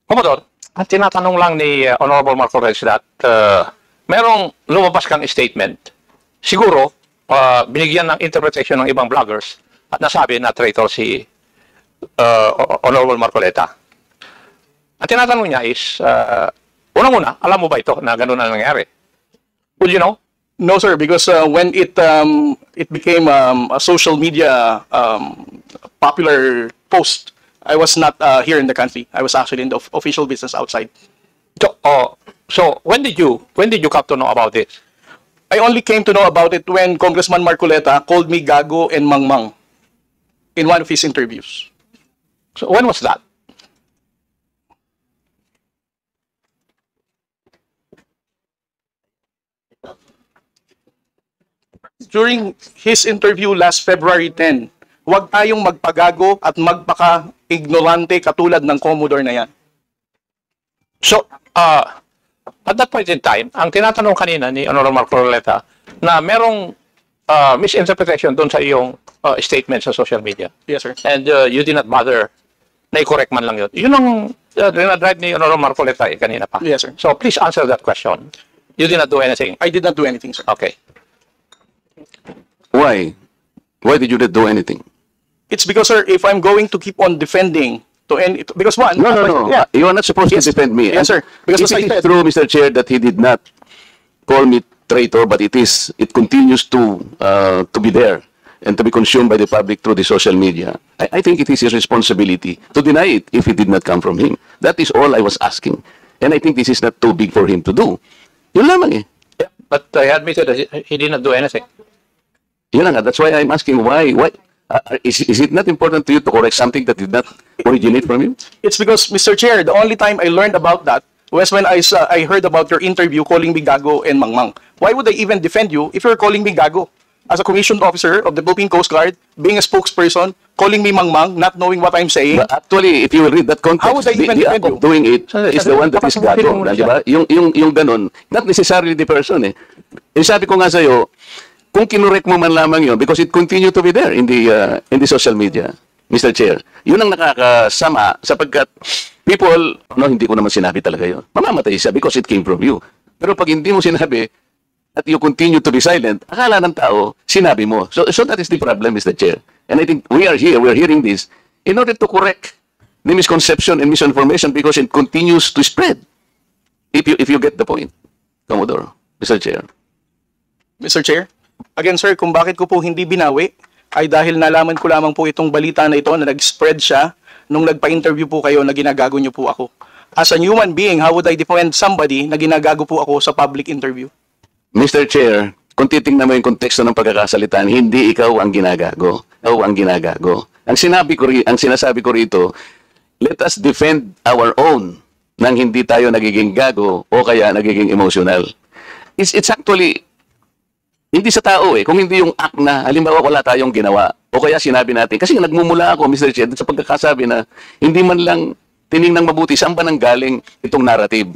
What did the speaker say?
Commodore, ang tinatanong lang ni Honorable Marcolez that merong lumabas kang statement. Siguro, binigyan ng interpretation ng ibang vloggers at nasabi na traitor si Honorable Marcoleta. Ang tinatanong niya is, unang-una, alam mo ba ito na gano'n na nangyari? Would you know? No, sir, because when it became a social media popular post, I was not here in the country. I was actually in the official business outside. So when did you come to know about this? I only came to know about it when Congressman Marcoleta called me Gago and Mangmang in one of his interviews. So when was that? During his interview last February 10, huwag tayong magpagago at magpaka-ignorante katulad ng Commodore na yan. So, at that point in time, ang tinatanong kanina ni Honorable Marcoleta na merong misinterpretation doon sa iyong statement sa social media. Yes, sir. And you did not bother na i-correct man lang yun. Yun ang dinadrive ni Honorable Marcoleta kanina pa. Yes, sir. So, please answer that question. You did not do anything. I did not do anything, sir. Okay. Why? Why did you not do anything? It's because, sir, if I'm going to keep on defending to any, because one, No. yeah, You are not supposed to defend me. Yes, sir. Because If as I it is said, true, Mr. Chair, that he did not call me traitor, but it continues to be there and to be consumed by the public through the social media. I think it is his responsibility to deny it if it did not come from him. That is all I was asking. And I think this is not too big for him to do. Yun lamang eh. Yeah, but I admitted that he did not do anything. Yun lang nga. That's why I'm asking why. Is it not important to you to correct something that did not originate from you? it's because, Mr. Chair, the only time I learned about that was when I heard about your interview calling me Gago and Mangmang. Why would I even defend you if you're calling me Gago? As a commissioned officer of the Philippine Coast Guard, being a spokesperson, calling me Mangmang, not knowing what I'm saying. But actually, if you will read that context, How would I even the defend act of you? doing it is the one that is Kapag gago, muna di ba? Yung ganon, not necessarily the person eh. Eh sabi ko nga sa'yo, kung kinorek mo man lamang yun, because it continue to be there in the social media, Mr. Chair, yun ang nakakasama sapagkat people, no, hindi ko naman sinabi talaga yun. Mamamatay siya because it came from you. Pero pag hindi mo sinabi, at you continue to be silent, akala ng tao, sinabi mo. So that is the problem, Mr. Chair. And I think we are hearing this in order to correct the misconception and misinformation because it continues to spread. If you get the point, Commodore, Mr. Chair. Mr. Chair, again, sir, kung bakit ko po hindi binawi, ay dahil nalaman ko lamang po itong balita na ito na nag-spread siya nung nagpa-interview po kayo na ginagago niyo po ako. As a human being, how would I defend somebody na ginagago po ako sa public interview? Mr. Chair, kung titingnan mo yung konteksto ng pagkakasalitan, hindi ikaw ang ginagago. Ikaw ang ginagago. Ang sinasabi ko rito, let us defend our own nang hindi tayo nagiging gago o kaya nagiging emotional. It's actually hindi sa tao eh. Kung hindi yung act na, halimbawa wala tayong ginawa. O kaya sinabi natin. Kasi nagmumula ako, Mr. Chair, sa pagkakasabi na hindi man lang tiningnang mabuti saan ba nanggaling itong narrative.